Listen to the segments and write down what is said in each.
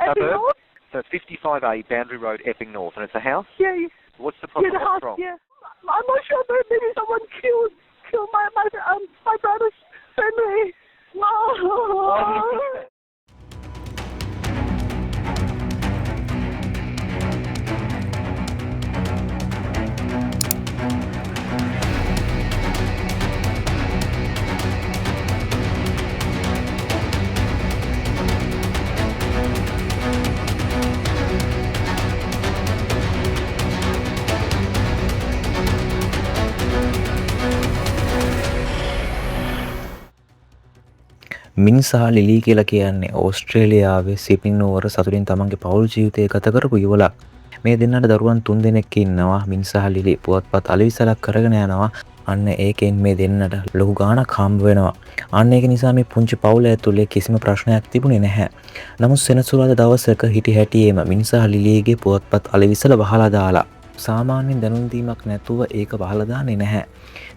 Epping suburb? North? So 55A Boundary Road, Epping North, and it's a house? Yeah. What's the problem? Yeah, the What's house, wrong? yeah. I'm not sure, but maybe someone killed my brother's family. No. මින් සහ lily කියලා කියන්නේ ඕස්ට්‍රේලියාවේ Sydney නුවර සතුටින් තමන්ගේ පවුල් ජීවිතය ගත කරපු යුවලක්. මේ දෙන්නට දරුවන් 3 දෙනෙක් ඉන්නවා. මින් සහ ලිලී පුවත්පත් අලෙවිසලක් කරගෙන යනවා. අන්න ඒකෙන් මේ දෙන්නට ලොකු ගාණක් හම්බ වෙනවා. අන්න ඒක නිසා මේ පුංචි පවුල ඇතුලේ කිසිම ප්‍රශ්නයක් තිබුණේ නැහැ. නමුත් සෙනසුරාදා දවසක හිටි හැටියේම මින් සහ ලිලීගේ පුවත්පත් අලෙවිසල වහලා දාලා සාමාන්‍යයෙන් දැනුම් දීමක් නැතුව ඒක වහලා දාන්නේ නැහැ.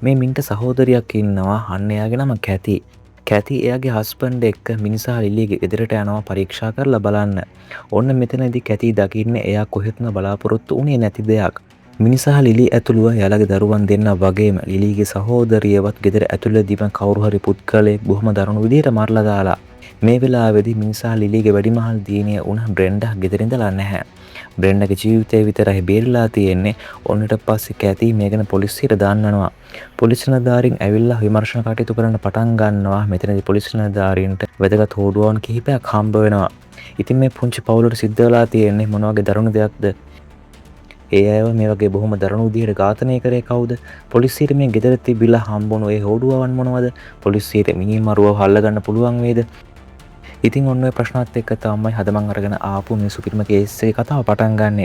මේ මින්ට සහෝදරියක් ඉන්නවා. අන්න එයාගේ නම කැති. කැති එයාගේ හස්බන්ඩ් එක්ක මිනිසා ලිලිගේ ගෙදරට යනවා පරීක්ෂා කරලා බලන්න. ඔන්න මෙතනදී කැති දකින්නේ එයා කොහෙත්ම බලාපොරොත්තු වුණේ නැති දෙයක්. මිනිසා ලිලි ඇතුළුව එයාලගේ දරුවන් දෙන්නා වගේම ලිලිගේ සහෝදරියවත් ගෙදර ඇතුළේදීම කවුරු හරි පුත්කලෙක් බොහොම දරුණු විදිහට මරලා දාලා. මේ වෙලාවේදී මිනිසා ලිලිගේ වැඩිමහල් දියණිය උණ බ්‍රෙන්ඩා ගෙදර ඉඳලා නැහැ. බ්‍රෙන්ඩාගේ ජීවිතේ විතරයි බේරිලා තියෙන්නේ. ඔන්නට පස්සේ කැති මේ ගැන පොලිසියට දාන්නනවා. පොලිස් නිලධාරීන් ඇවිල්ලා විමර්ශන කටයුතු කරන්න පටන් ගන්නවා. මෙතනදී පොලිස් නිලධාරීන්ට වැදගත් හෝඩුවන් කිහිපයක් හම්බ වෙනවා. ඉතින් මේ පුංචි පවුලට සිද්ධ වෙලා තියෙන්නේ මොන වගේ දරුණු දෙයක්ද? ඒ අයව මේ වගේ බොහොම දරුණු විදිහට ඝාතනය කරේ කවුද? පොලිසියට මේ ගෙදර තිබිලා හම්බුණු ඒ හෝඩුවවන් මොනවද? පොලිසියට මිනිමරුව හල්ලගන්න පුළුවන් වේද? ඉතින් ඔන්න ඔය ප්‍රශ්නත් එක්ක තමයි අද මම අරගෙන ආපු මේ සුපිරිම කේස් එකේ කතාව පටන් ගන්නෙ.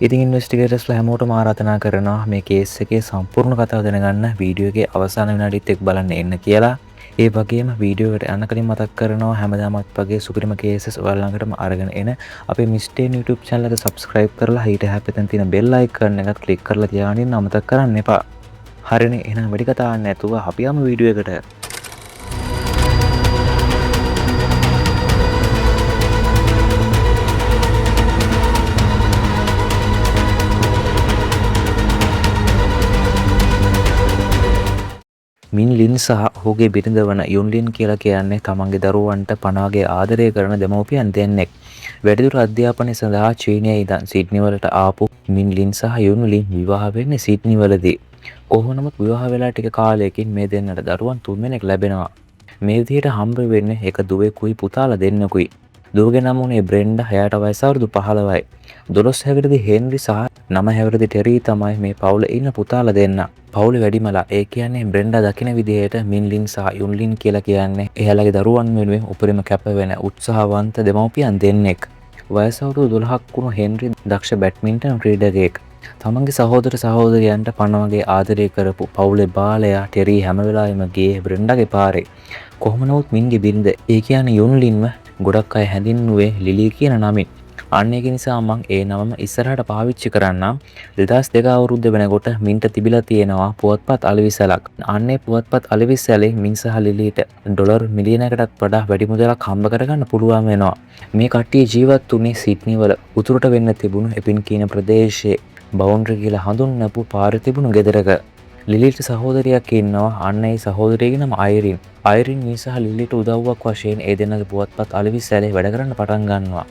ඉතින් ඉන්වෙස්ටිගේටර්ස්ලා හැමෝටම ආරාධනා කරනවා මේ කේස් එකේ සම්පූර්ණ කතාව දැනගන්න වීඩියෝ එකේ අවසාන විනාඩිත් එක්ක බලන්න එන්න කියලා. ඒ වගේම වීඩියෝ එකට යන්න කලින් මතක් කරනවා හැමදාමත් වගේ සුපිරිම කේසස් ඔයාලා ළඟටම අරගෙන එන අපේ මිස්ටේන් YouTube channel එක subscribe කරලා හිට හැපෙතෙන් තියෙන bell icon එකත් click කරලා තියාගෙන අමතක කරන්න එපා. හරිනේ එහෙනම් වැඩි කතාවක් නැතුව අපි යමු වීඩියෝ එකට. මින් ලින් සහ ඔහුගේ බිරිඳ වන යුන්ලින් කියලා කියන්නේ තමන්ගේ දරුවන්ට පනාගේ ආදරය කරන දෙමව්පියන් දෙන්නෙක්. වැඩිදුර අධ්‍යාපනය සඳහා චීනයේ ඉඳන් සිඩ්නි වලට ආපු මින් ලින් සහ යුන්ලින් විවාහ වෙන්නේ සිඩ්නි වලදී. කොහොම නමුත් විවාහ වෙලා ටික කාලයකින් මේ දෙන්නට දරුවන් 3 දෙනෙක් ලැබෙනවා. මේ විදිහට හම්බ වෙන්නේ එක දුවෙකුයි පුතාලා දෙන්නෙකුයි. දුවගේ නම උනේ බ්‍රෙන්ඩා. එයාට වයස අවුරුදු 15යි. 12 හැවිරිදි හෙන්රි සහ 9 හැවිරිදි ටෙරි තමයි මේ පවුලේ ඉන්න පුතාලා දෙන්න. පවුලේ වැඩිමලා ඒ කියන්නේ බ්‍රෙන්ඩා දකින විදිහට මින් ලින් සහ යුන් ලින් කියලා කියන්නේ එයාලගේ දරුවන් වෙනුවෙන් උපරිම කැප වෙන උත්සාහවන්ත දෙමව්පියන් දෙන්නෙක්. වයස අවුරුදු 12ක් වුණු හෙන්රි දක්ෂ බැඩ්මින්ටන් ක්‍රීඩකයෙක්. තමන්ගේ සහෝදර සහෝදරියන්ට පණ වගේ ආදරය කරපු පවුලේ බාලයා ටෙරි හැම වෙලාවෙම ගියේ බ්‍රෙන්ඩාගේ පාරේ. කොහොම නමුත් මින්ගේ බිරිඳ ඒ කියන්නේ යුන් ලින්ව ගොඩක් අය හැඳින්නුවේ ලිලි කියන නමින්. අන්න ඒක නිසා මම ඒ නමම ඉස්සරහට පාවිච්චි කරන්නම්. 2002 අවුරුද්ද වෙනකොට මින්ට තිබිලා තියෙනවා පුවත්පත් අලෙවිසලක්. අන්නේ පුවත්පත් අලෙවිසලේ මින් සහ ලිලිට ඩොලර් මිලියනකටත් වඩා වැඩි මුදලක් හම්බ කරගන්න පුළුවන් වෙනවා. මේ කට්ටිය ජීවත් වුණේ සිඩ්නි වල උතුරට වෙන්න තිබුණු එපින් කියන ප්‍රදේශයේ බවුන්ඩරි කියලා හඳුන්වපු පාරේ තිබුණු ගෙදරක. ලිලිට සහෝදරියක් ඉන්නවා. අන්න ඒ සහෝදරියගේ නම අයිරින්. අයිරින් මින් සහ ලිලිට උදව්වක් වශයෙන් ඒ දෙන්නගේ පුවත්පත් අලෙවිසලේ වැඩ කරන්න පටන් ගන්නවා.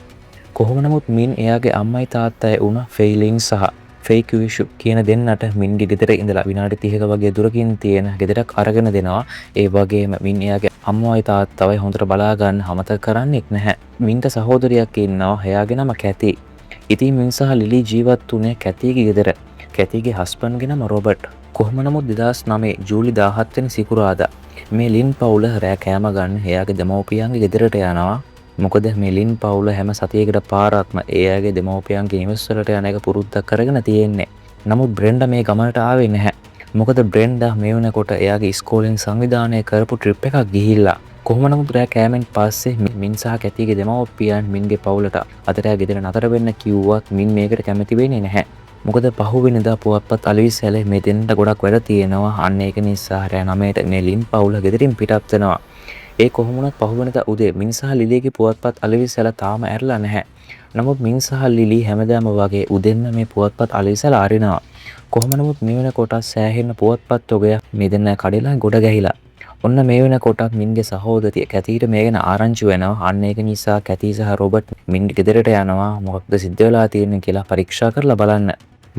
කොහොම නමුත් මින් එයාගේ අම්මයි තාත්තයි වුණ ෆෙයිලින් සහ ෆේක් විෂු කියන දෙන්නට මින්ගේ ගෙදර ඉඳලා විනාඩි 30ක වගේ දුරකින් තියෙන ගෙදරක් අරගෙන දෙනවා. ඒ වගේම මින් එයාගේ අම්මවයි තාත්තවයි හොඳට බලා ගන්න අමතක කරන්නේත් නැහැ. මින්ට සහෝදරියක් ඉන්නවා. එයාගේ නම කැති. ඉතින් මින් සහ ලිලි ජීවත් වුණේ කැතිගේ ගෙදර. කැතිගේ හස්බන්ඩ්ගේ නම රොබර්ට්. කොහොම නමුත් 2009 ජූලි 17 වෙනි සිකුරාදා මේ ලින් පවුල රෑ කෑම ගන්න එයාගේ දෙමව්පියන්ගේ ගෙදරට යනවා. මොකද මේ ලින් පවුල හැම සතියකට පාරක්ම එයාගේ දෙමව්පියන්ගේ නිවෙස් වලට යන එක පුරුද්දක් කරගෙන තියෙන්නේ. නමුත් බ්‍රෙන්ඩා මේ ගමනට ආවේ නැහැ. මොකද බ්‍රෙන්ඩා මේ වෙනකොට එයාගේ ඉස්කෝලෙන් සංවිධානය කරපු ට්‍රිප් එකක් ගිහිල්ලා. කොහොම නමුත් රෑ කෑමෙන් පස්සේ මින් සහ කැතිගේ දෙමව්පියන් මින්ගේ පවුලට අතරයා ගෙදර නතර වෙන්න කිව්වත් මින් මේකට කැමති වෙන්නේ නැහැ. මොකද පහුවෙනිදා පුවත්පත් අලෙවිසලේ මේ දෙන්නට ගොඩක් වැඩ තියෙනවා. අන්න ඒක නිසා රෑ 9ට මේ ලින් පවුල ගෙදරින් පිටත් වෙනවා. ඒ කොහොමුණත් පහුවෙනිදා උදේ මින් සහ ලිලියගේ පුවත්පත් අලෙවිසලා තාම ඇරලා නැහැ. නමුත් මින් සහ ලිලි හැමදාම වගේ උදෙන්ම මේ පුවත්පත් අලෙවිසලා අරිනවා. කොහොම නමුත් මේ වෙනකොට සෑහෙන පුවත්පත් ඔගයක් මේ දෙන්න කඩලා ගොඩ ගැහිලා. ඔන්න මේ වෙනකොට මින්ගේ සහෝදරිය කැතීට මේ ගැන ආරංචි වෙනවා. අන්න ඒක නිසා කැතී සහ රොබර්ට් මින්ගේ ගෙදරට යනවා. මොකක්ද සිද්ධ වෙලා තියෙන්නේ කියලා පරීක්ෂා කරලා බලන්න.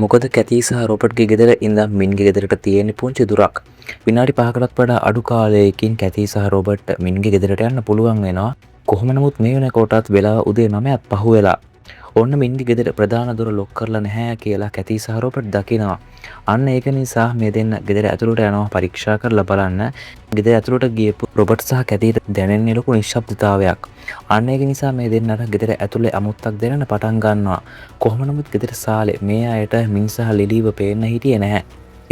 මොකද කැතී සහ රොබර්ට්ගේ ගෙදර ඉඳන් මින්ගේ ගෙදරට තියෙන පුංචි දුරක්. විනාඩි 5කටත් වඩා අඩු කාලයකින් කැතී සහ රොබර්ට් මින්ගේ ගෙදරට යන්න පුළුවන් වෙනවා. කොහොම නමුත් මේ වෙනකොටත් වෙලාව උදේ 9ත් පහු වෙලා. ඔන්න මින්ගේ ගෙදර ප්‍රධාන දොර ලොක් කරලා නැහැ කියලා කැතී සහ රොබර්ට් දකිනවා. අන්න ඒක නිසා මේ දෙන්න ගෙදර ඇතුළට යනවා පරීක්ෂා කරලා බලන්න. ගෙදර ඇතුළට ගියපු රොබර්ට් සහ කැතීට දැනෙන්නේ ලොකු නිශ්ශබ්දතාවයක්. අන්න ඒක නිසා මේ දෙන්නට ගෙදර ඇතුළේ අමුත්තක් දෙන්න පටන් ගන්නවා. කොහොම නමුත් ගෙදර සාලේ මේ අයට මින් සහ ලිලිව පේන්න හිටියේ නැහැ.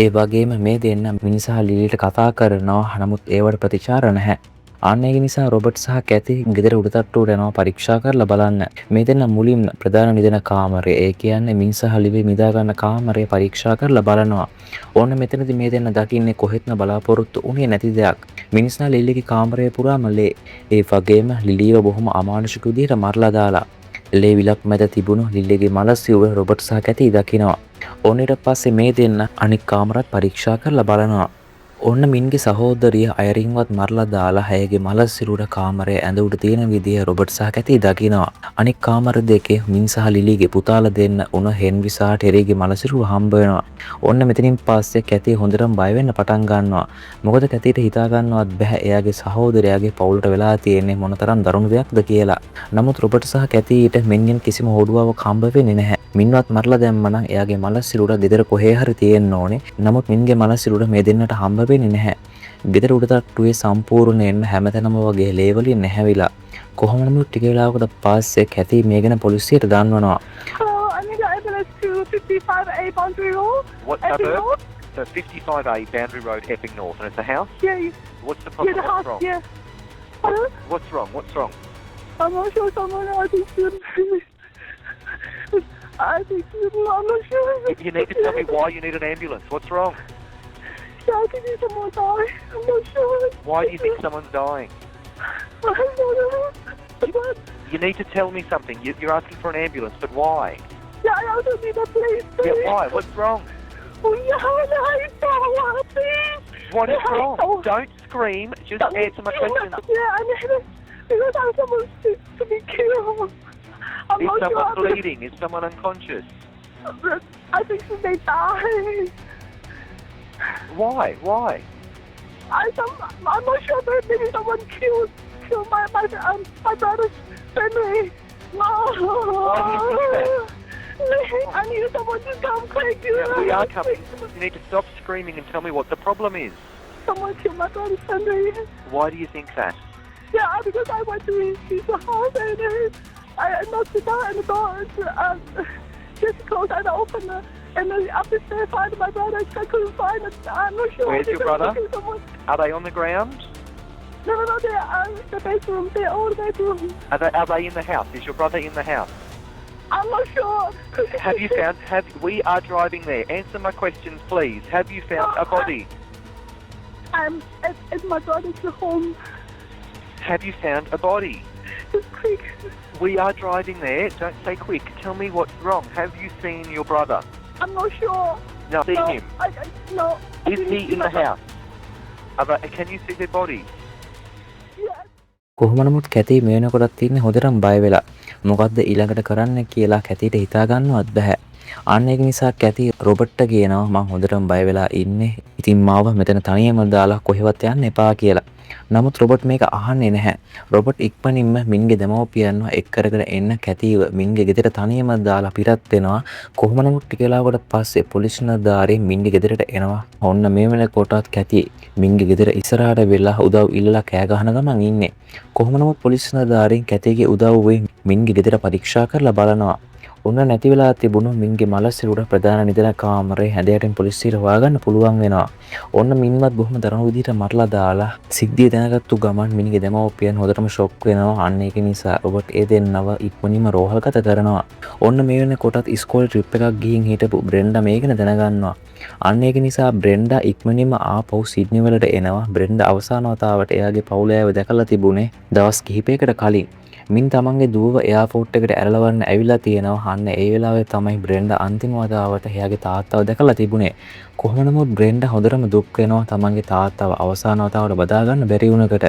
ඒ වගේම මේ දෙන්න මින් සහ ලිලිට කතා කරනවා. නමුත් ඒවට ප්‍රතිචාර නැහැ. අන්න ඒක නිසා රොබර්ට් සහ කැති ගෙදර උඩටට්ටුවට යනවා පරීක්ෂා කරලා බලන්න. මේ දෙන්න මුලින්ම ප්‍රධාන නිදන කාමරය, ඒ කියන්නේ මින් සහ ලිලි නිදා ගන්න කාමරය පරීක්ෂා කරලා බලනවා. ඕන්න මෙතනදී මේ දෙන්න දකින්නේ කොහෙත්ම බලාපොරොත්තු උනේ නැති දෙයක්. මින් සහ ලිලිගේ කාමරය පුරාම ලේ. ඒ වගේම ලිලිව බොහොම අමානුෂික විදිහට මරලා දාලා. ලේ විලක් මැද තිබුණු ලිලිගේ මල සිවුර රොබර්ට් සහ කැති දකිනවා. ඕන්න ඊට පස්සේ මේ දෙන්න අනික් කාමරත් පරීක්ෂා කරලා බලනවා. ඔන්න මින්ගේ සහෝදරිය අයරින්වත් මරලා දාලා ඇයගේ මල සිරුර කාමරයේ ඇඳ උඩ තියෙන විදිය රොබර්ට් සහ කැති දකිනවා. අනික් කාමර දෙකේ මින් සහ ලිලිගේ පුතාලා දෙන්න උන හෙන්රි සහ ටෙරිගේ මල සිරුර හම්බ වෙනවා. ඔන්න මෙතනින් පස්සේ කැති හොඳටම බය වෙන්න පටන් ගන්නවා. මොකද කැතිට හිතා ගන්නවත් බෑ එයාගේ සහෝදරයාගේ පවුලට වෙලා තියෙන්නේ මොනතරම් දරුණු දෙයක්ද කියලා. නමුත් රොබර්ට් සහ කැතිට මින්ගෙන් කිසිම හොඩුවාවක් හම්බ වෙන්නේ නැහැ. මින්වත් මරලා දැම්මනම් එයාගේ මල සිරුර ගෙදර කොහේ හරි තියෙන්න ඕනේ. නමුත් මින්ගේ මල සිරුර මේ දෙන්නට හම්බ වෙන්නේ නැහැ. ගෙදර උඩටට්ටුවේ සම්පූර්ණයෙන්ම හැමතැනම වගේ ලේ වලින් නැහැවිලා. කොහොම නමුත් ටික වෙලාවකට පස්සේ කැති මේ ගැන පොලිසියට දන්වනවා. Hello, I need an ambulance to 55A Boundary Road. What Epping suburb? North? So 55A Boundary Road, Epping North, and it's a house? Yeah, What's the yeah, problem? the What's house, wrong? yeah. Hello? What's wrong? What's wrong? I'm not sure someone else is shooting me. I think I'm not sure. You need to tell me why you need an ambulance. What's wrong? Yeah, I think someone died. I'm not sure. Why do you think someone's dying? I don't know. But, You need to tell me something. You're asking for an ambulance, but why? yeah, I also need a place. Yeah, why? What's wrong? Oh, yeah, I don't please. What is Yeah, wrong? oh. Don't scream. Just answer my questions. Yeah, I mean, because I'm supposed to be killed. I'm Is not someone sure. bleeding? Is someone unconscious? I think they died. Why? Why? I'm not sure, but maybe someone killed my brother's family. No. Why do you think I need someone to come quick. Yeah, we are coming. You need to stop screaming and tell me what the problem is. Someone killed my brother's family. Why do you think that? Yeah, because I went to his house and I knocked the door and the door just closed and I opened it. And then up the stairs, find my brother. I couldn't find it. I'm not sure. Where's your because brother? someone... Are they on the ground? No, they're the bedroom. They're all the bedroom. Are they in the house? Is your brother in the house? I'm not sure. We are driving there. Answer my questions, please. Have you found a body? I'm at my brother's home. Have you found a body? Just quick. We are driving there. Don't say quick. Tell me what's wrong. Have you seen your brother? I'm not sure. No, see No, him. no. I Is didn't he see in my the house? Can you see their body? Yeah. කොහොම නමුත් කැති මේ වෙනකොටත් ඉන්නේ හොඳටම බය වෙලා. මොකද්ද ඊළඟට කරන්න කියලා කැතිට හිතා ගන්නවත් බෑ. අන්න ඒක නිසා කැති රොබර්ට්ට කියනවා මං හොඳටම බය වෙලා ඉන්නේ. ඉතින් මාව මෙතන තනියම දාලා කොහෙවත් යන්න එපා කියලා. නමුත් රොබර්ට් මේක අහන්නේ නැහැ. රොබර්ට් ඉක්මනින්ම මින්ගේ දෙමව්පියන්ව එක් කරගෙන එන්න කැතිව මින්ගේ ගෙදර තනියම දාලා පිටත් වෙනවා. කොහොම නමුත් ටික වෙලාවකට පස්සේ පොලිස් නිලධාරීන් මින්ගේ ගෙදරට එනවා. ඔන්න මේ වෙනකොටත් කැති මින්ගේ ගෙදර ඉස්සරහට වෙලා උදව් ඉල්ලලා කෑ ගහන ගමන් ඉන්නේ. කොහොම නමුත් පොලිස් නිලධාරීන් කැතිගේ උදව්වෙන් මින්ගේ ගෙදර පරීක්ෂා කරලා බලනවා. ඔන්න නැති වෙලා තිබුණු මින්ගේ මලසිරුර ප්‍රධාන නිදන කාමරේ හැදයටින් පොලිසියට හොයාගන්න පුළුවන් වෙනවා. ඔන්න මින්වත් බොහොම දරුණු විදිහට මරලා දාලා සිද්ධිය දැනගත්තු ගමන් මින්ගේ දෙමව්පියන් හොඳටම ෂොක් වෙනවා. අන්න ඒක නිසා රොබර්ට් ඒ දෙන්නව ඉක්මනින්ම රෝහල්ගත කරනවා. ඔන්න මේ වෙන කොටත් ඉස්කෝලේ ට්‍රිප් එකක් ගිහින් හිටපු බ්‍රෙන්ඩා මේක දැනගන්නවා. අන්න ඒක නිසා බ්‍රෙන්ඩා ඉක්මනින්ම ආපහු සිඩ්නි වලට එනවා. බ්‍රෙන්ඩා අවසාන වතාවට එයාගේ පවුල ඇව දැකලා තිබුණේ දවස් කිහිපයකට කලින්. මින් තමන්ගේ දුව එයාපෝට් එකට ඇරලවන්න ඇවිල්ලා තියෙනවා. අන්න ඒ වෙලාවේ තමයි බ්‍රෙන්ඩා අන්තිම වතාවට එයාගේ තාත්තව දැකලා තිබුණේ. කොහොම නමුත් බ්‍රෙන්ඩා හොඳටම දුක් වෙනවා තමන්ගේ තාත්තව අවසාන වතාවට බදා ගන්න බැරි වුණකට.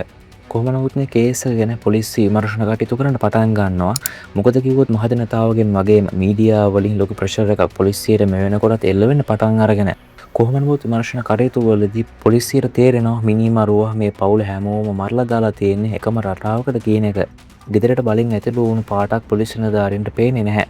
කොහොම නමුත් මේ කේස් එක ගැන පොලිසිය විමර්ශන කටයුතු කරන්න පටන් ගන්නවා. මොකද කිව්වොත් මහජනතාවගෙන් වගේම මීඩියා වලින් ලොකු ප්‍රෙෂර් එකක් පොලිසියට මේ වෙනකොටත් එල්ල වෙන්න පටන් අරගෙන කොහොම නමුත් විමර්ශන කටයුතු වලදී පොලිසියට තේරෙනවා මිනිමරුවා මේ පවුල හැමෝම මරලා දාලා තියෙන්නේ එකම රටාවකට කියන එක. ගෙදරට බලින් ඇතුළු වුණු පාටක් පොලිස් නිලධාරීන්ට පේන්නේ නැහැ.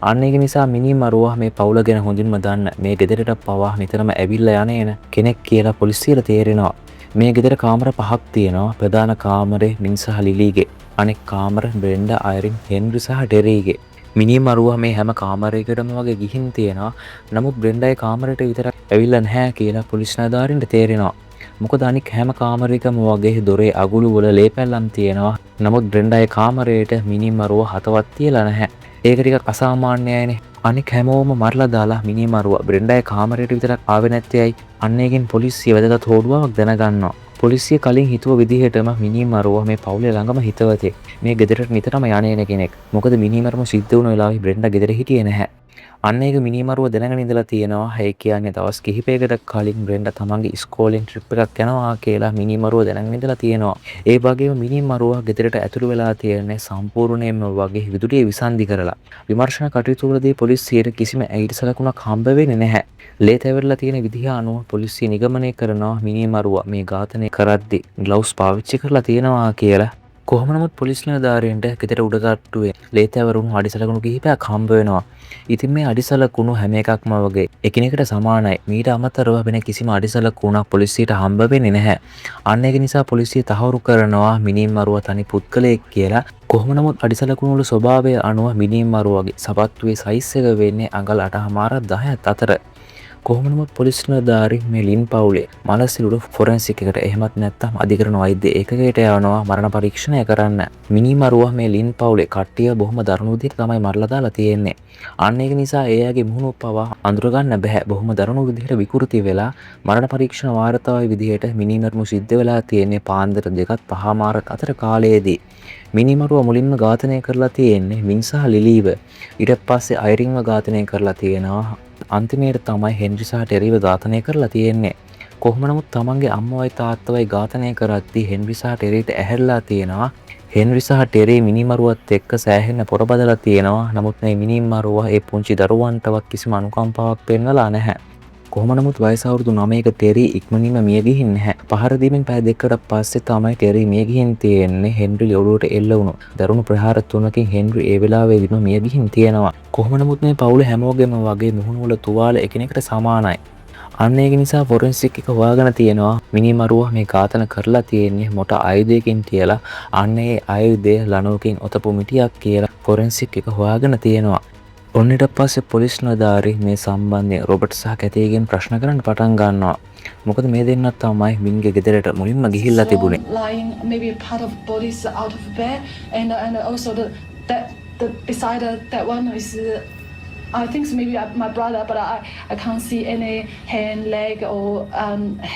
අන්න ඒක නිසා මිනිමරුවා මේ පවුල ගැන හොඳින්ම දන්න මේ ගෙදරට පවා නිතරම ඇවිල්ලා යන කෙනෙක් කියලා පොලිසියට තේරෙනවා. මේ ගෙදර කාමර 5ක් තියෙනවා. ප්‍රධාන කාමරේ මින් සහ ලිලීගේ. අනෙක් කාමර බ්‍රෙන්ඩා, අයරින්, හෙන්රි සහ ඩෙරීගේ. මිනිමරුවා මේ හැම කාමරයකටම වගේ ගිහින් තියෙනවා. නමුත් බ්‍රෙන්ඩාගේ කාමරයට විතරක් ඇවිල්ලා නැහැ කියලා පොලිස් නිලධාරීන්ට තේරෙනවා. මොකද අනික් හැම කාමරයකම වගේ දොරේ අගුළු වල ලේ පැල්ලම් තියෙනවා. නමුත් බ්‍රෙන්ඩාගේ කාමරයට මිනිමරුවා හතවත් තියලා නැහැ. ඒක ටිකක් අසාමාන්‍යයිනේ. අනික් හැමෝම මරලා දාලා මිනිමරුවා බ්‍රෙන්ඩාගේ කාමරයට විතරක් ආවේ නැත්තේයි. අන්න එකෙන් පොලිසිය වැදගත් හොඩුවාවක් දැනගන්නවා. පොලිසිය කලින් හිතුව විදිහටම මිනිමරුවා මේ පවුලේ ළඟම හිතවතෙක්. මේ ගෙදරට නිතරම යන්නේ කෙනෙක්. මොකද මිනිමරුවා සිද්ධ වුණ වෙලාවේ බ්‍රෙන්ඩා ගෙදර හිටියේ නැහැ. අන්න ඒක මිනිමරුව දැනගෙන ඉඳලා තියෙනවා. ඒ කියන්නේ දවස් කිහිපයකට කලින් බ්‍රෙන්ඩා තමන්ගේ ඉස්කෝලෙන් ට්‍රිප් එකක් යනවා කියලා මිනිමරුව දැනගෙන ඉඳලා තියෙනවා. ඒ වගේම මිනිමරුව ගෙදරට ඇතුළු වෙලා තියෙන්නේ සම්පූර්ණයෙන්ම වගේ විදුලිය විසන්ධි කරලා. විමර්ශන කටයුතු වලදී පොලිසියට කිසිම ඇයිඩි සලකුණක් හම්බ වෙන්නේ නැහැ. ලේ තැවෙරලා තියෙන විදිහ අනුව පොලිසිය නිගමනය කරනවා මිනිමරුව මේ ඝාතනය කරද්දී ග්ලව්ස් පාවිච්චි කරලා තියෙනවා කියලා. කොහොම නමුත් පොලිස් නිලධාරීන්ට ගෙදර උඩටට්ටුවේ ලේ තැවරුණු අඩිසලකුණු කිහිපයක් හම්බ වෙනවා. ඉතින් මේ අඩිසලකුණු හැම එකක්ම වගේ එකිනෙකට සමානයි. මීට අමතරව වෙන කිසිම අඩිසලකුණක් පොලිසියට හම්බ වෙන්නේ නැහැ. අන්න ඒක නිසා පොලිසිය තහවුරු කරනවා මිනිමරුව තනි පුද්ගලයෙක් කියලා. කොහොම නමුත් අඩිසලකුණු වල ස්වභාවය අනුව මිනිමරුවගේ සපත්තුවේ සයිස් එක වෙන්නේ අඟල් 8.5 10ත් අතර. කොහොම නමුත් පොලිස් නිලධාරීන් මේ ලින් පවුලේ මලසිරුර ෆොරෙන්සික් එකට එහෙමත් නැත්නම් අධිකරණ වෛද්‍ය ඒකකයට යවනවා මරණ පරීක්ෂණය කරන්න. මිනිමරුවා මේ ලින් පවුලේ කට්ටිය බොහොම දරුණු විදිහට තමයි මරලා දාලා තියෙන්නේ. අන්න ඒක නිසා එයාගේ මුහුණු පවා අඳුර ගන්න බෑ. බොහොම දරුණු විදිහට විකෘති වෙලා මරණ පරීක්ෂණ වාර්තාවේ විදිහට මිනිමරුව සිද්ධ වෙලා තියෙන්නේ පාන්දර 2:05 අතර කාලයේදී. මිනිමරුව මුලින්ම ඝාතනය කරලා තියෙන්නේ මින් සහ ලිලීව. ඊට පස්සේ අයරින්ව ඝාතනය කරලා තියෙනවා. අන්තිමේට තමයි හෙන්රි සහ ටෙරීව ඝාතනය කරලා තියෙන්නේ. කොහොම නමුත් තමන්ගේ අම්මවයි තාත්තවයි ඝාතනය කරද්දී හෙන්රි සහ ටෙරීට ඇහැරලා තියෙනවා. හෙන්රි සහ ටෙරී මිනිමරුවත් එක්ක සෑහෙන පොරබදලා තියෙනවා. නමුත් මේ මිනිමරුවා ඒ පුංචි දරුවන්ටවත් කිසිම අනුකම්පාවක් පෙන්වලා නැහැ. කොහොම නමුත් වයස අවුරුදු 9ක ටෙරී ඉක්මනින්ම මිය ගිහින් නැහැ. පහර දීමෙන් පැය දෙකකට පස්සේ තමයි ටෙරී මිය ගිහින් තියෙන්නේ. හෙන්රි ඔළුවට එල්ල වුණු දරුණු ප්‍රහාර 3කින් හෙන්රි ඒ වෙලාවේදීම මිය ගිහින් තියෙනවා. කොහොම නමුත් මේ පවුල හැමෝගෙම වගේ මුහුණු වල තුවාල එකිනෙකට සමානයි. අන්න ඒක නිසා ෆොරෙන්සික් එක හොයාගෙන තියෙනවා මිනිමරුවා මේ ඝාතන කරලා තියෙන්නේ මොට ආයුධයකින් කියලා. අන්න ඒ ආයුධය ලණුවකින් ඔතපු මිටියක් කියලා ෆොරෙන්සික් එක හොයාගෙන තියෙනවා. ඔන්න ඊට පස්සේ පොලිස් නිලධාරී මේ සම්බන්ධයෙන් රොබර්ට් සහ කැතීගෙන් ප්‍රශ්න කරන්න පටන් ගන්නවා. මොකද මේ දෙන්නත් තමයි මින්ගේ ගෙදරට මුලින්ම ගිහිල්ලා තිබුණේ. Lying maybe part of bodies out of bed and also the beside that one is I think so maybe my brother, but I can't see any hand, leg or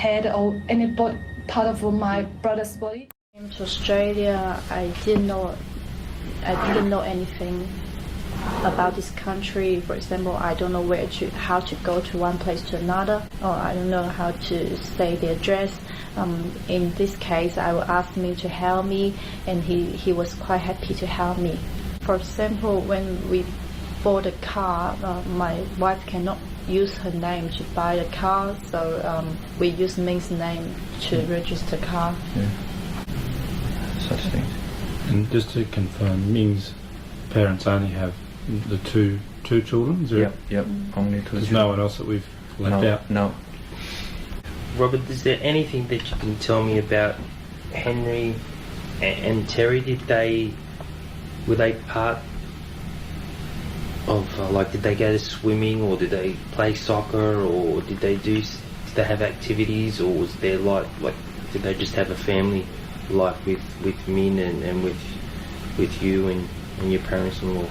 head or any part of my brother's body. Came to Australia, I didn't know anything about this country. For example, I don't know how to go to one place to another, or I don't know how to say the address. In this case, I will ask me to help me, and he was quite happy to help me. For example, when we bought a car, my wife cannot use her name to buy a car, so we use Ming's name to register car. Yeah. Such things. And just to confirm, Ming's parents only have the two children? Is there Yep. Only two. There's no one else that we've left out? No. Robert, is there anything that you can tell me about Henry and Terry? Were they part like, did they go to swimming, or did they play soccer, or did they have activities, or was there like did they just have a family life with Min and with you and your parents-in-law?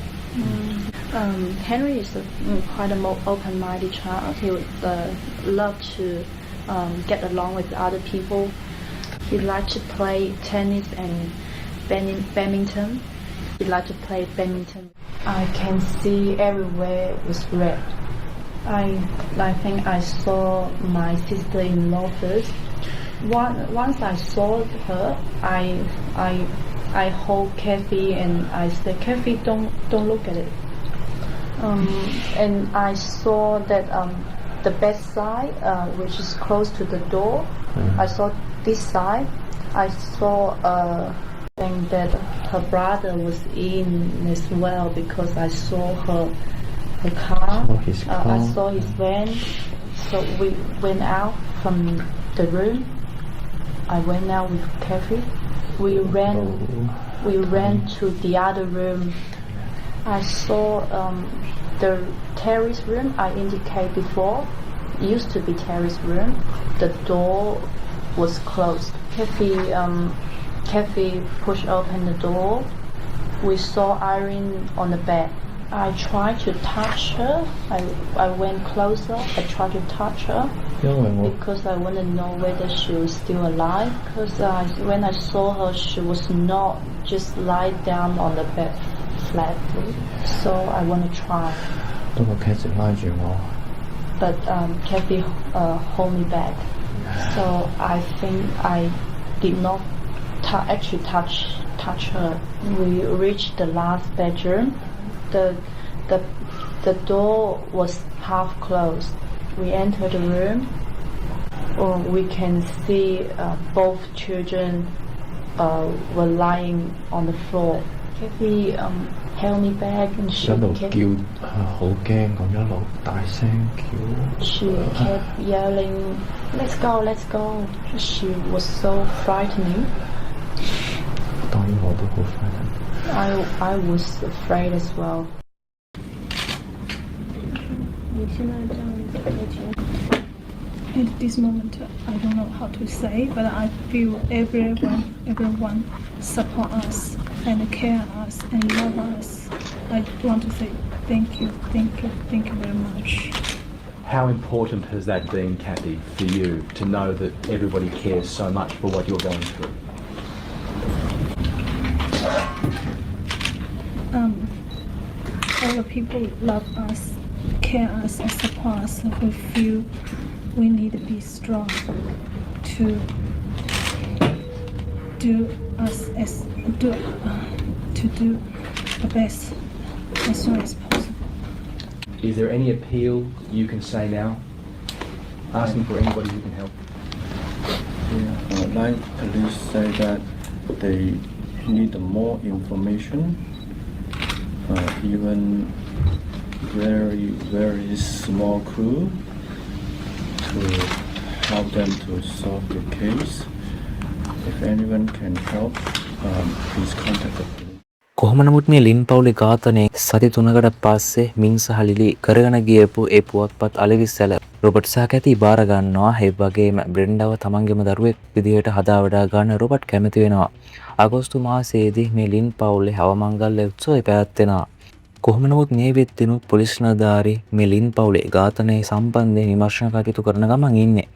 Henry is quite a more open-minded child. He would love to get along with other people. He liked to play tennis and badminton. He liked to play badminton. I can see everywhere was red. I think I saw my sister-in-law first. Once I saw her, I hold Kathy and I said, Kathy, don't look at it. And I saw that the bedside, which is close to the door, I saw this side. I saw thing that her brother was in as well, because I saw her car. I saw his van. So we went out from the room. I went out with Kathy. We ran to the other room. I saw the terrace room I indicated before. It used to be terrace room. The door was closed. Kathy pushed open the door. We saw Irene on the bed. I tried to touch her. I went closer. I tried to touch her because I want to know whether she was still alive. Because when I saw her, she was not just lie down on the bed flatly. So I want to try. But Kathy hold me back. So I think I did not actually touch her. We reached the last bedroom. The door was half closed. We entered the room. We can see both children were lying on the floor. Kathy held me back and she kept yelling, let's go, let's go. She was so frightening. I was afraid as well. At this moment, I don't know how to say, but I feel everyone support us and care us and love us. I want to say thank you very much. How important has that been, Kathy, for you to know that everybody cares so much for what you're going through? All the people love us, care us, and support us. We feel we need to be strong to do the best as soon as possible. Is there any appeal you can say now, asking for anybody who can help? Yeah, I'd like to say that they need more information, even very small clue to help them to solve the case. If anyone can help, please contact the police. කොහොම නමුත් මේ ලින් පවුලේ ඝාතනයේ සති 3කට පස්සේ මින් සහ Lily කරගෙන ගියපු ඒ පුවත්පත් අලෙවිස්සල රොබර්ට් සහ කැති බාර ගන්නවා. ඒ වගේම බ්‍රෙන්ඩාව තමන්ගේම දරුවෙක් විදිහට හදා වඩා ගන්න රොබර්ට් කැමති වෙනවා. අගෝස්තු මාසයේදී මේ ලින් පවුලේ අවමංගල්‍ය උත්සවය පැවැත්වෙනවා. කොහොම නමුත් මේ වෙද්දිනුත් පොලිස් නිලධාරී මේ ලින් පවුලේ ඝාතනයේ සම්බන්ධයෙන් විමර්ශන කටයුතු කරන ගමන් ඉන්නේ.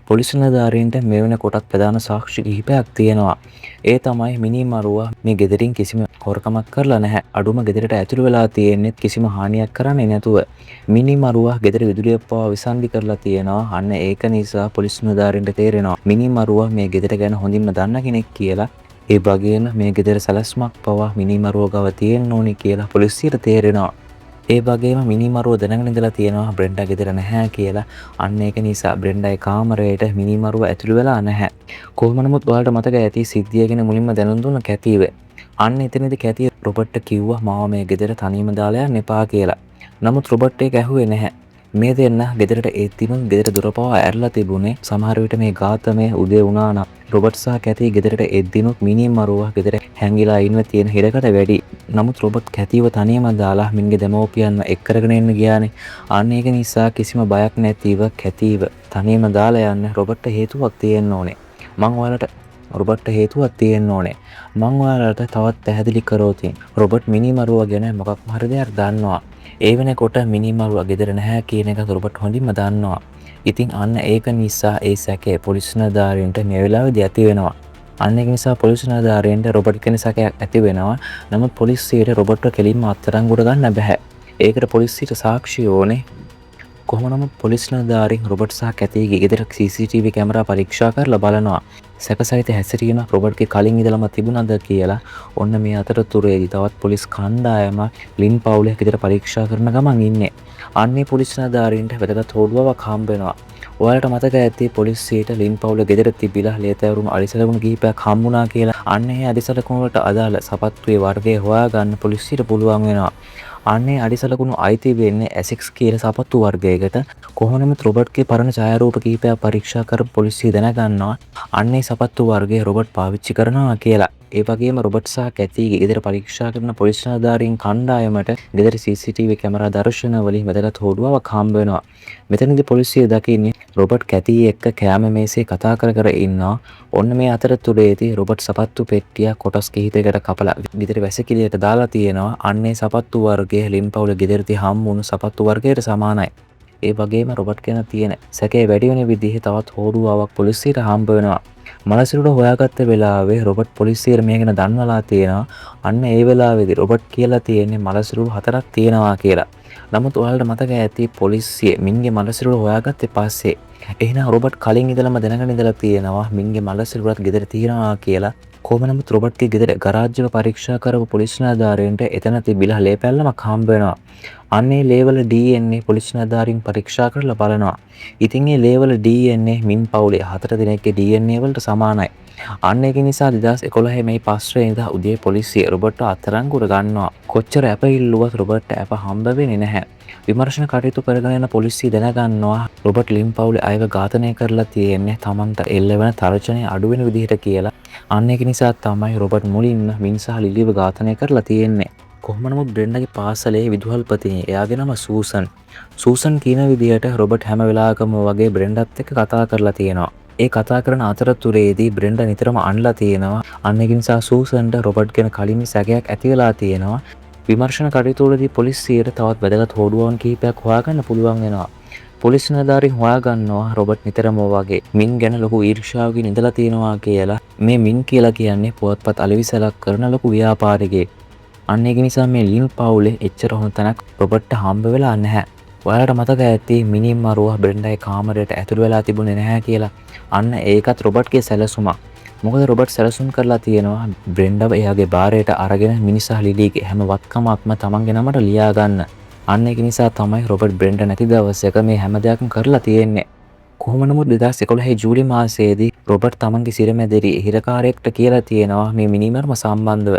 පොලිස් නිලධාරීන්ට මේ වෙන කොටත් ප්‍රධාන සාක්ෂි කිහිපයක් තියෙනවා. ඒ තමයි මිනිමරුවා මේ ගෙදරින් කිසිම හොරකමක් කරලා නැහැ. අඩුම ගෙදරට ඇතුළු වෙලා තියෙන්නේ කිසිම හානියක් කරන්නේ නැතුව. මිනිමරුවා ගෙදර විදුලිය පවා විසන්ධි කරලා තියෙනවා. අන්න ඒක නිසා පොලිස් නිලධාරීන්ට තේරෙනවා මිනිමරුවා මේ ගෙදර ගැන හොඳින්ම දන්න කෙනෙක් කියලා. ඒ වගේම මේ ගෙදර සැලැස්මක් පවා මිනිමරුවා ගාව තියෙන්න ඕනි කියලා පොලිසියට තේරෙනවා. ඒ වගේම මිනිමරුවා දැනගෙන ඉඳලා තියෙනවා බ්‍රෙන්ඩා ගෙදර නැහැ කියලා. අන්න ඒක නිසා බ්‍රෙන්ඩාගේ කාමරයට මිනිමරුවා ඇතුළු වෙලා නැහැ. කොහොම නමුත් ඔයාලට මතක ඇති සිද්ධිය ගැන මුලින්ම දැනුම් දුන්න කැතිව. අන්න එතනදී කැතිය රොබර්ට්ට කිව්වා මාව මේ ගෙදර තනියම දාලා යන්න එපා කියලා. නමුත් රොබර්ට් ඒක ඇහුවේ නැහැ. මේ දෙන්න ගෙදරට ඒත් දිනුත් ගෙදර දොර පවා ඇරලා තිබුණේ. සමහර විට මේ ඝාතනය උදේ වුණා නම් රොබට් සහ කැති ගෙදරට එද්දිනුත් මිනි මරුවා ගෙදර හැංගිලා ඉන්න තියෙන හිරකට වැඩි. නමුත් රොබට් කැතිව තනියම දාලා මින්ගේ දෙමව්පියන්ව එක් කරගෙන එන්න ගියානේ. අන්න ඒක නිසා කිසිම බයක් නැතිව කැතිව තනියම දාලා යන්න රොබට්ට හේතුවක් තියෙන්න ඕනේ. මං ඔයාලට රොබට්ට හේතුවක් තියෙන්න ඕනේ. මං ඔයාලට තවත් පැහැදිලි කරෝතින්. රොබට් මිනි මරුවා ගැන මොකක් හරි දෙයක් දන්නවා. ඒ වෙනකොට මිනි මරුවා ගෙදර නැහැ කියන එක රොබට් හොඳින්ම දන්නවා. ඉතින් අන්න ඒක නිසා ඒ සැකේ පොලිස් නිලධාරීන්ට මේ වෙලාවේදී ඇති වෙනවා. අන්න ඒක නිසා පොලිස් නිලධාරීන්ට රොබට් කෙන සැකයක් ඇති වෙනවා. නමුත් පොලිසියට රොබට්ව කෙලින්ම අත්අඩංගුවට ගන්න බෑ. ඒකට පොලිසියට සාක්ෂි ඕනේ. කොහොම නමුත් පොලිස් නිලධාරීන් රොබට් සහ කැතිගේ ගෙදර CCTV කැමරා පරීක්ෂා කරලා බලනවා. සැකසහිත හැසිරීම රොබට්ගේ කලින් ඉඳලම තිබුණාද කියලා. ඔන්න මේ අතරතුරේදී තවත් පොලිස් කණ්ඩායම ලින් පවුලේ ගෙදර පරීක්ෂා කරන ගමන් ඉන්නේ. අන්නේ පොලිස් නිලධාරීන්ට වැදගත් හොඩුවාවක් හම්බ වෙනවා. ඔයාලට මතක ඇති පොලිසියට ලින් පවුල ගෙදර තිබිලා ලේතෑවුරුණු අලිසලකුණු කිහිපයක් හම්බුණා කියලා. අන්න ඒ අලිසලකුණු වලට අදාළ සපත්තුවේ වර්ගය හොයාගන්න පොලිසියට පුළුවන් වෙනවා. අන්නේ අලිසලකුණු අයිති වෙන්නේ ඇසික්ස් කියලා සපත්තු වර්ගයකට. කොහොමනමුත් රොබට්ගේ පරණ ඡායාරූප කිහිපයක් පරීක්ෂා කරපු පොලිසිය දැනගන්නවා අන්නේ සපත්තු වර්ගය රොබට් පාවිච්චි කරනවා කියලා. ඒ වගේම රොබට් සහ කැතිගේ ගෙදර පරීක්ෂා කරන පොලිස් නිලධාරීන් කණ්ඩායමට ගෙදර CCTV කැමරා දර්ශන වලින් වැදගත් හොඩුවාවක් හම්බ වෙනවා. මෙතනදී පොලිසිය දකින්නේ රොබට් කැති එක්ක කැම මේසේ කතා කර ඉන්නවා. ඔන්න මේ අතරතුරේදී රොබට් සපත්තු පෙට්ටිය කොටස් කිහිපයකට කපලා ගෙදර වැසිකිළියට දාලා තියෙනවා. අන්නේ සපත්තු වර්ගයේ ලින් පවුල ගෙදරදී හම්බුණු සපත්තු වර්ගයට සමානයි. ඒ වගේම රොබට් ගැන තියෙන සැකේ වැඩි වෙන විදිහේ තවත් හොඩුවාවක් පොලිසියට හම්බ වෙනවා. මලසිරුර හොයාගත්ත වෙලාවේ රොබට් පොලිසියට මේ ගැන දන්වලා තියෙනවා. අන්න ඒ වෙලාවේදී රොබට් කියලා තියෙන්නේ මලසිරුර 4ක් තියෙනවා කියලා. නමුත් ඔයාලට මතක ඇති පොලිසිය මින්ගේ මලසිරුර හොයාගත්තේ පස්සේ එහෙනම් රොබට් කලින් ඉඳලම දැනගෙන ඉඳලා තියෙනවා මින්ගේ මලසිරුරත් ගෙදර තියෙනවා කියලා. කොහොම නමුත් රොබට්ගේ ගෙදර ගරාජ්‍යව පරීක්ෂා කරපු පොලිස් නිලධාරීන්ට එතන තිබිලා ලේ පැල්ලමක් හම්බ වෙනවා. අන්නේ ලේවල DNA පොලිස් නිලධාරීන් පරීක්ෂා කරලා බලනවා. ඉතින් මේ ලේවල DNA මින් පවුලේ 4 දෙනෙක්ගේ DNA වලට සමානයි. අන්න ඒක නිසා 2011 මේ 5 වෙනිදා උදේ පොලිසිය රොබට්ව අත්අඩංගුවට ගන්නවා. කොච්චර ඇප ඉල්ලුවත් රොබට්ට ඇප හම්බ වෙන්නේ නැහැ. විමර්ශන කටයුතු කරගෙන යන පොලිසිය දැනගන්නවා රොබට් ලින් පවුලේ අයව ඝාතනය කරලා තියෙන්නේ තමන්ට එල්ලවෙන තර්ජනය අඩු වෙන විදිහට කියලා. අන්න ඒක නිසා තමයි රොබට් මුලින්ම මින් සහ ලිලිව ඝාතනය කරලා තියෙන්නේ. කොහොම නමුත් බ්‍රෙන්ඩාගේ පාසලේ විදුහල්පතිනේ එයාගේ නම සූසන්. සූසන් කියන විදිහට රොබට් හැම වෙලාවකම වගේ බ්‍රෙන්ඩාත් එක්ක කතා කරලා තියෙනවා. ඒ කතා කරන අතරතුරේදී බ්‍රෙන්ඩා නිතරම අඬලා තියෙනවා. අන්න ඒක නිසා සූසන්ට රොබට් ගැන කලින් සැකයක් ඇති වෙලා තියෙනවා. විමර්ශන කටයුතු වලදී පොලිසියට තවත් වැදගත් හොඩුවාවන් කිහිපයක් හොයාගන්න පුළුවන් වෙනවා. පොලිස් නිලධාරීන් හොයාගන්නවා රොබට් නිතරම වගේ මින් ගැන ලොකු ඊර්ෂ්‍යාවකින් ඉඳලා තියෙනවා කියලා. මේ මින් කියලා කියන්නේ පුවත්පත් අලෙවිසලක් කරන ලොකු ව්‍යාපාරිකයෙක්. අන්න ඒක නිසා මේ ලින් පවුලේ එච්චර හොඳ තැනක් රොබට්ට හම්බ වෙලා නැහැ. ඔයාලට මතක ඇති මිනි මරුවා බ්‍රෙන්ඩාගේ කාමරයට ඇතුළු වෙලා තිබුණේ නැහැ කියලා. අන්න ඒකත් රොබට්ගේ සැලසුමක්. මොකද රොබට් සැලසුම් කරලා තියෙනවා බ්‍රෙන්ඩාව එයාගේ බාරයට අරගෙන මිනිසා ලිලිගේ හැම වත්කමක්ම තමන්ගේ නමට ලියා ගන්න. අන්න ඒක නිසා තමයි රොබට් බ්‍රෙන්ඩා නැති දවසක මේ හැම දෙයක්ම කරලා තියෙන්නේ. කොහොම නමුත් 2011 ජූලි මාසයේදී රොබට් තමන්ගේ සිරමැදිරි හිරකාරයෙක්ට කියලා තියෙනවා මේ මිනිමර්ම සම්බන්ධව.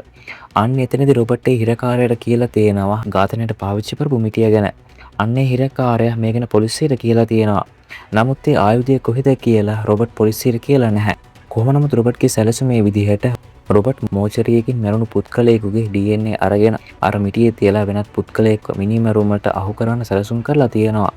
අන්න එතනදී රොබට් ඒ හිරකාරයට කියලා තියෙනවා ඝාතනයට පාවිච්චි කරපු මිටිය ගැන. අන්නේ හිරකාරයා මේ ගැන පොලිසියට කියලා තියෙනවා. නමුත් ඒ ආයුධය කොහෙද කියලා රොබට් පොලිසියට කියලා නැහැ. කොහොම නමුත් රොබට්ගේ සැලසුමේ විදිහට රොබට් මෝචරියකින් මැරුණු පුත්කලයෙකුගේ DNA අරගෙන අර මිටියේ තියලා වෙනත් පුත්කලයෙක්ව මිනිමරුමට අහු කරන්න සැලසුම් කරලා තියෙනවා.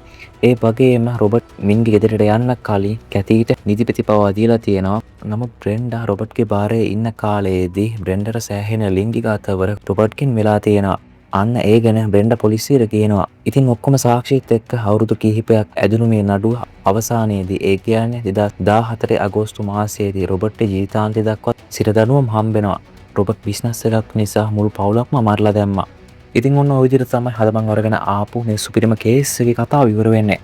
ඒ වගේම රොබට් මින්ගේ ගෙදරට යන්න කලින් කැතිට නිදිපෙති පවා දීලා තියෙනවා. නමුත් බ්‍රෙන්ඩා රොබට්ගේ බාරේ ඉන්න කාලයේදී බ්‍රෙන්ඩාට සෑහෙන ලිංගික අතවර රොබට්කින් වෙලා තියෙනවා. අන්න ඒ ගැන බ්‍රෙන්ඩා පොලිසියට කියනවා. ඉතින් ඔක්කොම සාක්ෂිත් එක්ක අවුරුදු කිහිපයක් ඇදුණු මේ නඩුව අවසානයේදී ඒ කියන්නේ 2014 අගෝස්තු මාසයේදී රොබට්ගේ ජීවිතාන්තය දක්වා සිරදඬුවම් හම්බ වෙනවා. රොබට් බිස්නස් එකක් නිසා මුළු පවුලක්ම මරලා දැම්මා. ඉතින් ඔන්න ওই විදිහට තමයි අද මම අරගෙන ආපු මේ සුපිරිම කේස් එකේ කතාව ඉවර වෙන්නේ.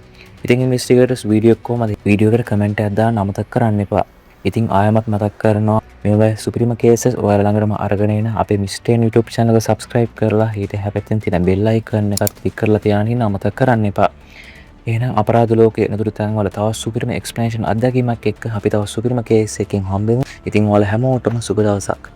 ඉතින් ඉන්වෙස්ටිගේටර්ස් වීඩියෝ එක කොහමද වීඩියෝ එකට කමෙන්ට් එකක් දාන්න අමතක කරන්න එපා. ඉතින් ආයමත් මතක් කරනවා මේ වගේ සුපිරිම කේසස් ඔයාලා ළඟටම අරගෙන එන අපේ මිස්ටේන් YouTube channel එක subscribe කරලා ඊට හැපැත්තෙන් තියෙන bell icon එකත් click කරලා තියාගෙන ඉන්න අමතක කරන්න එපා. එහෙනම් අපරාධ ලෝකයේ නතුරු තැන් වල තවත් සුපිරිම explanation අත්දැකීමක් එක්ක අපි තවත් සුපිරිම කේස් එකකින් හම්බෙමු. ඉතින් ඔයාලා හැමෝටම සුබ දවසක්.